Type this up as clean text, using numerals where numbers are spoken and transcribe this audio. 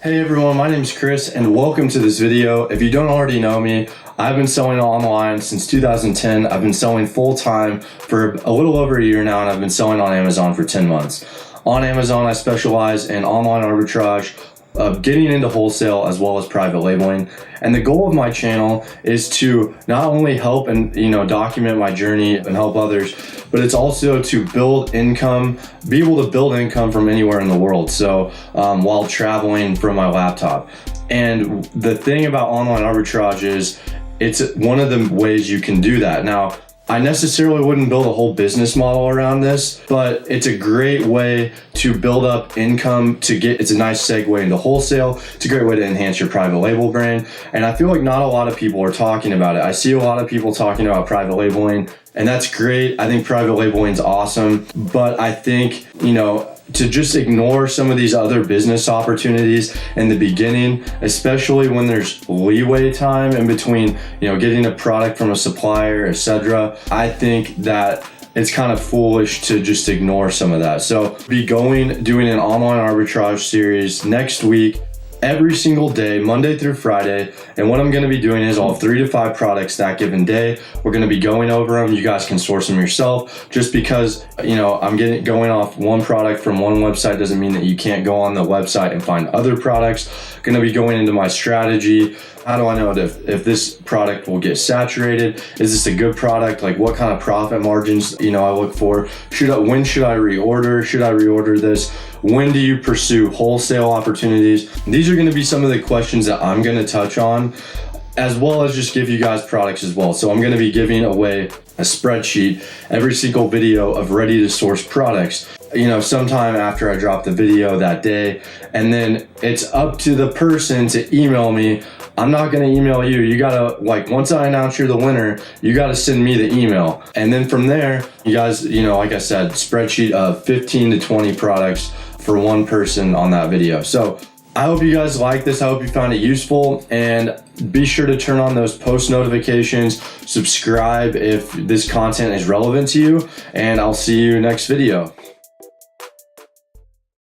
Hey everyone, my name is Kris and welcome to this video. If you don't already know me, I've been selling online since 2010. I've been selling full-time for a little over a year now, and I've been selling on Amazon for 10 months. On Amazon, I specialize in online arbitrage, getting into wholesale as well as private labeling. And the goal of my channel is to not only help and document my journey and help others, but it's also to build income, be able to build income from anywhere in the world. So while traveling from my laptop. And the thing about online arbitrage is it's one of the ways you can do that. Now, I necessarily wouldn't build a whole business model around this, but it's a great way to build up income it's a nice segue into wholesale. It's a great way to enhance your private label brand. And I feel like not a lot of people are talking about it. I see a lot of people talking about private labeling, and that's great. I think private labeling is awesome, but I think, to just ignore some of these other business opportunities in the beginning, especially when there's leeway time in between, getting a product from a supplier, etc. I think that it's kind of foolish to just ignore some of that. So doing an online arbitrage series next week, every single day, Monday through Friday. And what I'm going to be doing is I'll have 3 to 5 products that given day. We're going to be going over them. You guys can source them yourself. Just because, I'm going off one product from one website doesn't mean that you can't go on the website and find other products. Going to be going into my strategy. How do I know if this product will get saturated? Is this a good product? Like, what kind of profit margins, I look for? When should I reorder? Should I reorder this? When do you pursue wholesale opportunities? These are going to be some of the questions that I'm going to touch on, as well as just give you guys products as well. So I'm going to be giving away a spreadsheet every single video of ready to source products, sometime after I drop the video that day. And then it's up to the person to email me. I'm not going to email you. You got to, once I announce you're the winner, you got to send me the email. And then from there, you guys, like I said, spreadsheet of 15 to 20 products for one person on that video. So I hope you guys like this. I hope you found it useful, and be sure to turn on those post notifications, subscribe if this content is relevant to you, and I'll see you next video.